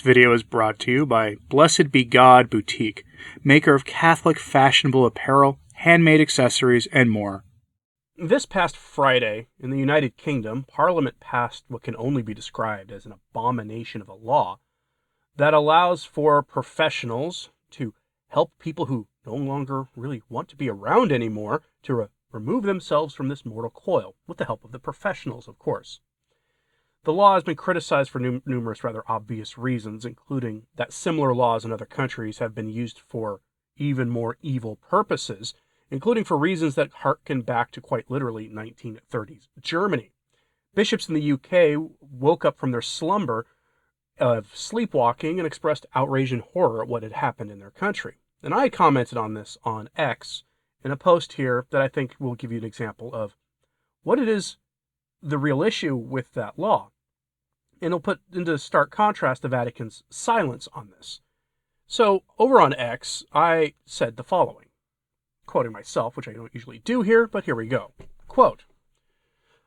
This video is brought to you by Blessed Be God Boutique, maker of Catholic fashionable apparel, handmade accessories, and more. This past Friday, in the United Kingdom, Parliament passed what can only be described as an abomination of a law that allows for professionals to help people who no longer really want to be around anymore to remove themselves from this mortal coil, with the help of the professionals, of course. The law has been criticized for numerous rather obvious reasons, including that similar laws in other countries have been used for even more evil purposes, including for reasons that harken back to quite literally 1930s Germany. Bishops in the UK woke up from their slumber of sleepwalking and expressed outrage and horror at what had happened in their country. And I commented on this on X in a post here that I think will give you an example of what it is the real issue with that law. And it'll put into stark contrast the Vatican's silence on this. So over on X, I said the following, quoting myself, which I don't usually do here, but here we go. Quote,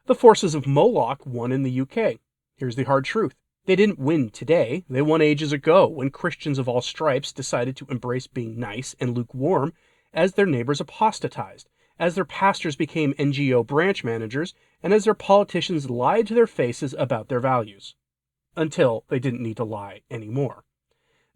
"The forces of Moloch won in the UK. Here's the hard truth. They didn't win today. They won ages ago when Christians of all stripes decided to embrace being nice and lukewarm as their neighbors apostatized, as their pastors became NGO branch managers, and as their politicians lied to their faces about their values. Until they didn't need to lie anymore.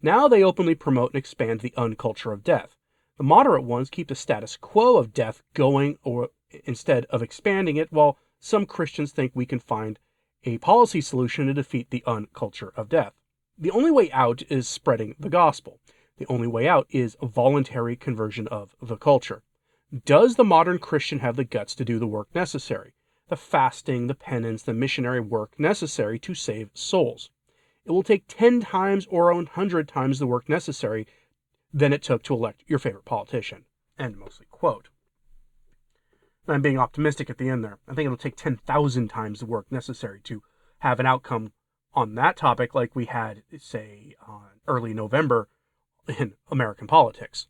Now they openly promote and expand the unculture of death. The moderate ones keep the status quo of death going or instead of expanding it, while some Christians think we can find a policy solution to defeat the unculture of death. The only way out is spreading the gospel. The only way out is a voluntary conversion of the culture. Does the modern Christian have the guts to do the work necessary? The fasting, the penance, the missionary work necessary to save souls? It will take 10 times or 100 times the work necessary than it took to elect your favorite politician." End mostly quote. And I'm being optimistic at the end there. I think it'll take 10,000 times the work necessary to have an outcome on that topic like we had, say, on early November in American politics.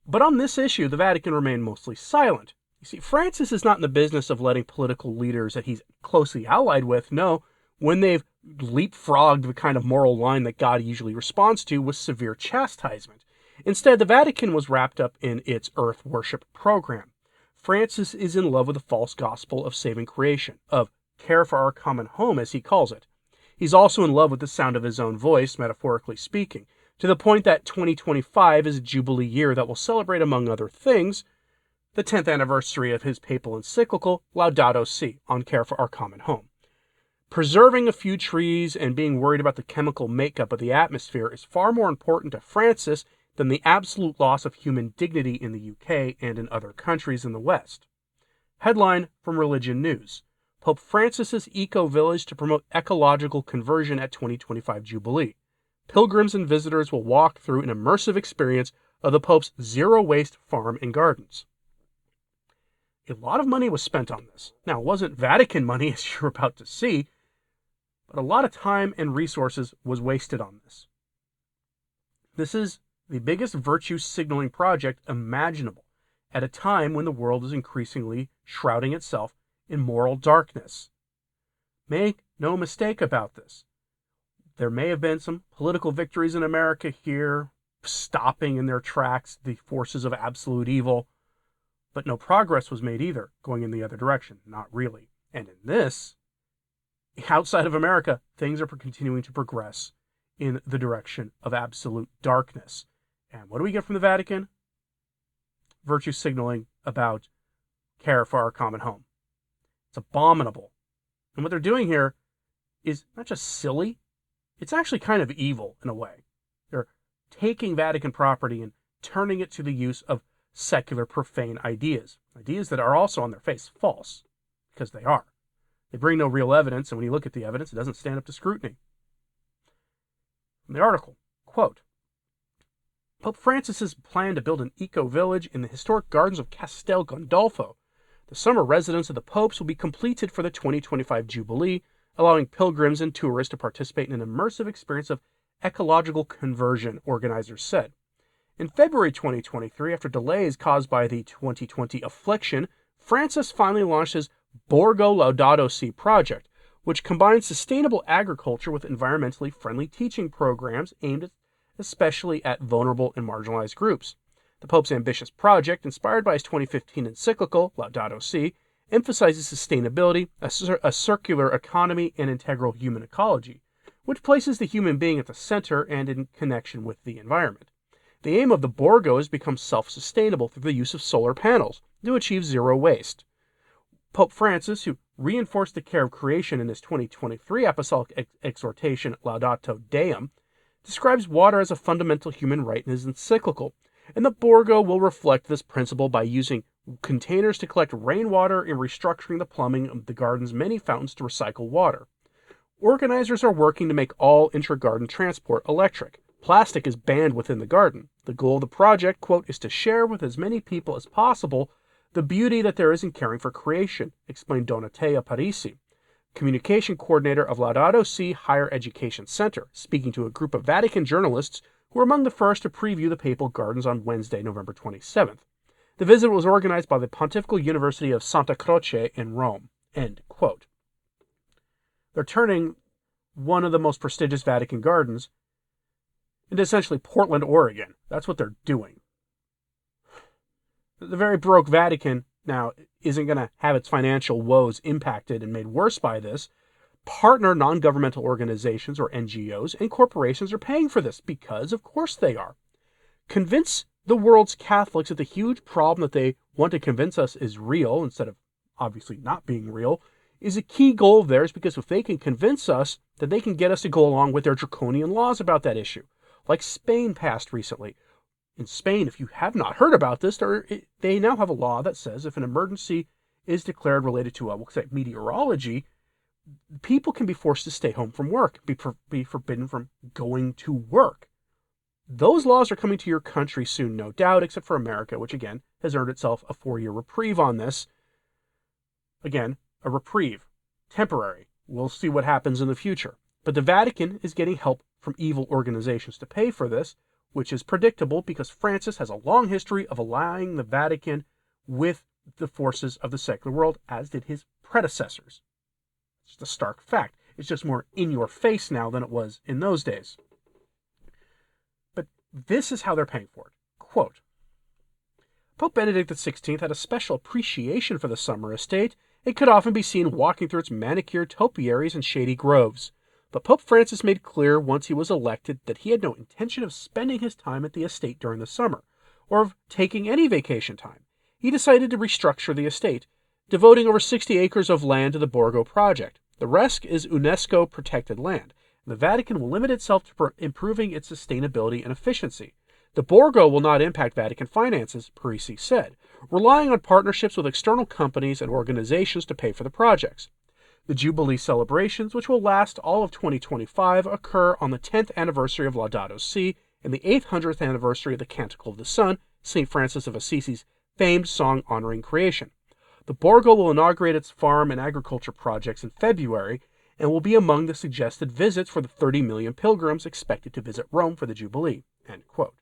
But on this issue, the Vatican remained mostly silent. You see, Francis is not in the business of letting political leaders that he's closely allied with know when they've leapfrogged the kind of moral line that God usually responds to with severe chastisement. Instead, the Vatican was wrapped up in its earth worship program. Francis is in love with the false gospel of saving creation, of care for our common home, as he calls it. He's also in love with the sound of his own voice, metaphorically speaking, to the point that 2025 is a jubilee year that will celebrate, among other things, the 10th anniversary of his papal encyclical, Laudato Si, on care for our common home. Preserving a few trees and being worried about the chemical makeup of the atmosphere is far more important to Francis than the absolute loss of human dignity in the UK and in other countries in the West. Headline from Religion News: Pope Francis's eco-village to promote ecological conversion at 2025 Jubilee. Pilgrims and visitors will walk through an immersive experience of the Pope's zero-waste farm and gardens. A lot of money was spent on this. Now, it wasn't Vatican money, as you're about to see, but a lot of time and resources was wasted on this. This is the biggest virtue signaling project imaginable at a time when the world is increasingly shrouding itself in moral darkness. Make no mistake about this. There may have been some political victories in America here, stopping in their tracks the forces of absolute evil, but no progress was made either, going in the other direction. Not really. And in this, outside of America, things are continuing to progress in the direction of absolute darkness. And what do we get from the Vatican? Virtue signaling about care for our common home. It's abominable. And what they're doing here is not just silly, it's actually kind of evil in a way. They're taking Vatican property and turning it to the use of secular, profane ideas. Ideas that are also on their face false, because they are. They bring no real evidence, and when you look at the evidence, it doesn't stand up to scrutiny. From the article, quote, "Pope Francis's plan to build an eco-village in the historic gardens of Castel Gandolfo. The summer residence of the popes will be completed for the 2025 Jubilee, allowing pilgrims and tourists to participate in an immersive experience of ecological conversion," organizers said. In February 2023, after delays caused by the 2020 affliction, Francis finally launched his Borgo Laudato Si project, which combines sustainable agriculture with environmentally friendly teaching programs aimed especially at vulnerable and marginalized groups. The Pope's ambitious project, inspired by his 2015 encyclical, Laudato Si, emphasizes sustainability, a circular economy, and integral human ecology, which places the human being at the center and in connection with the environment. The aim of the Borgo is to become self-sustainable through the use of solar panels to achieve zero waste. Pope Francis, who reinforced the care of creation in his 2023 apostolic exhortation Laudato Deum, describes water as a fundamental human right in his encyclical, and the Borgo will reflect this principle by using containers to collect rainwater and restructuring the plumbing of the garden's many fountains to recycle water. Organizers are working to make all intra-garden transport electric. Plastic is banned within the garden. The goal of the project, quote, is to share with as many people as possible the beauty that there is in caring for creation, explained Donatea Parisi, communication coordinator of Laudato Si Higher Education Center, speaking to a group of Vatican journalists who were among the first to preview the papal gardens on Wednesday, November 27th. The visit was organized by the Pontifical University of Santa Croce in Rome, end quote. They're turning one of the most prestigious Vatican gardens into essentially Portland, Oregon. That's what they're doing. The very broke Vatican now isn't going to have its financial woes impacted and made worse by this. Partner non-governmental organizations, or NGOs, and corporations are paying for this because, of course, they are. Convince the world's Catholics that the huge problem that they want to convince us is real, instead of obviously not being real, is a key goal of theirs, because if they can convince us, then they can get us to go along with their draconian laws about that issue, like Spain passed recently. In Spain, if you have not heard about this, they now have a law that says if an emergency is declared related to meteorology, people can be forced to stay home from work, be forbidden from going to work. Those laws are coming to your country soon, no doubt, except for America, which again has earned itself a 4-year reprieve on this. Again, a reprieve. Temporary. We'll see what happens in the future. But the Vatican is getting help from evil organizations to pay for this, which is predictable because Francis has a long history of allying the Vatican with the forces of the secular world, as did his predecessors. It's just a stark fact. It's just more in your face now than it was in those days. But this is how they're paying for it. Quote, Pope Benedict XVI had a special appreciation for the summer estate and could often be seen walking through its manicured topiaries and shady groves. But Pope Francis made clear once he was elected that he had no intention of spending his time at the estate during the summer, or of taking any vacation time. He decided to restructure the estate, devoting over 60 acres of land to the Borgo project. The rest is UNESCO protected land, and the Vatican will limit itself to improving its sustainability and efficiency. The Borgo will not impact Vatican finances, Parisi said, relying on partnerships with external companies and organizations to pay for the projects. The Jubilee celebrations, which will last all of 2025, occur on the 10th anniversary of Laudato Si and the 800th anniversary of the Canticle of the Sun, St. Francis of Assisi's famed song honoring creation. The Borgo will inaugurate its farm and agriculture projects in February and will be among the suggested visits for the 30 million pilgrims expected to visit Rome for the Jubilee. End quote.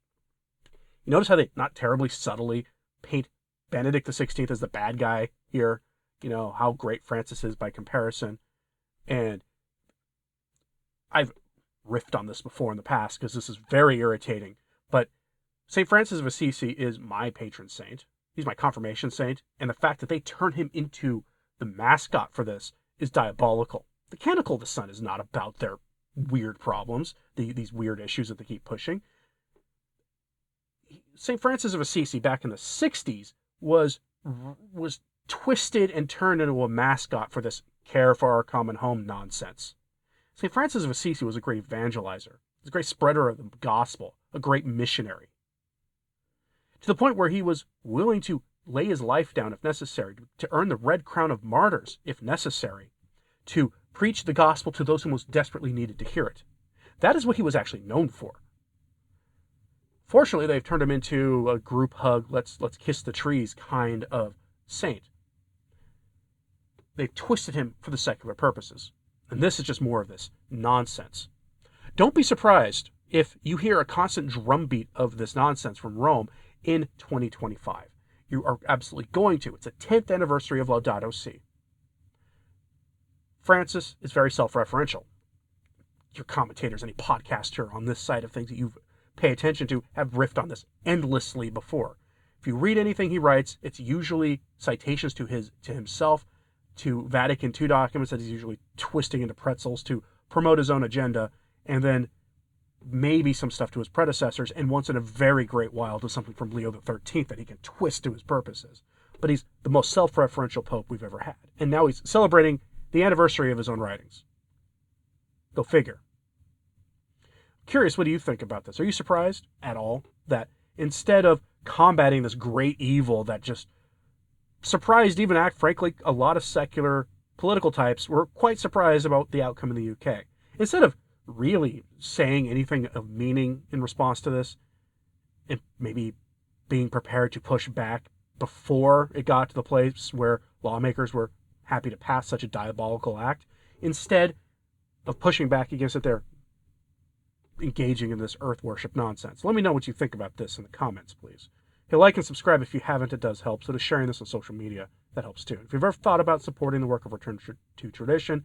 You notice how they not terribly subtly paint Benedict XVI as the bad guy here? You know, how great Francis is by comparison. And I've riffed on this before in the past because this is very irritating. But St. Francis of Assisi is my patron saint. He's my confirmation saint. And the fact that they turn him into the mascot for this is diabolical. The Canticle of the Sun is not about their weird problems, these weird issues that they keep pushing. St. Francis of Assisi back in the 60s was twisted and turned into a mascot for this care for our common home nonsense. St. Francis of Assisi was a great evangelizer, a great spreader of the gospel, a great missionary. To the point where he was willing to lay his life down if necessary, to earn the red crown of martyrs if necessary, to preach the gospel to those who most desperately needed to hear it. That is what he was actually known for. Fortunately, they've turned him into a group hug, let's kiss the trees kind of saint. They've twisted him for the secular purposes. And this is just more of this nonsense. Don't be surprised if you hear a constant drumbeat of this nonsense from Rome in 2025. You are absolutely going to. It's the 10th anniversary of Laudato Si. Francis is very self-referential. Your commentators, any podcaster on this side of things that you pay attention to, have riffed on this endlessly before. If you read anything he writes, it's usually citations to himself, to Vatican II documents that he's usually twisting into pretzels to promote his own agenda, and then maybe some stuff to his predecessors, and once in a very great while to something from Leo XIII that he can twist to his purposes. But he's the most self-referential pope we've ever had. And now he's celebrating the anniversary of his own writings. Go figure. Curious, what do you think about this? Are you surprised at all that instead of combating this great evil that just surprised even, frankly, a lot of secular political types were quite surprised about the outcome in the UK? Instead of really saying anything of meaning in response to this, and maybe being prepared to push back before it got to the place where lawmakers were happy to pass such a diabolical act, instead of pushing back against it, they're engaging in this earth worship nonsense. Let me know what you think about this in the comments, please. Hey, like and subscribe if you haven't, it does help. So does sharing this on social media, that helps too. If you've ever thought about supporting the work of Return to Tradition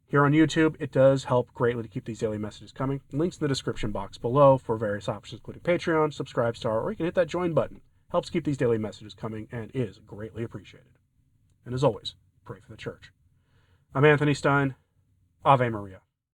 here on YouTube, it does help greatly to keep these daily messages coming. Links in the description box below for various options, including Patreon, Subscribe Star, or you can hit that join button. Helps keep these daily messages coming and is greatly appreciated. And as always, pray for the church. I'm Anthony Stine. Ave Maria.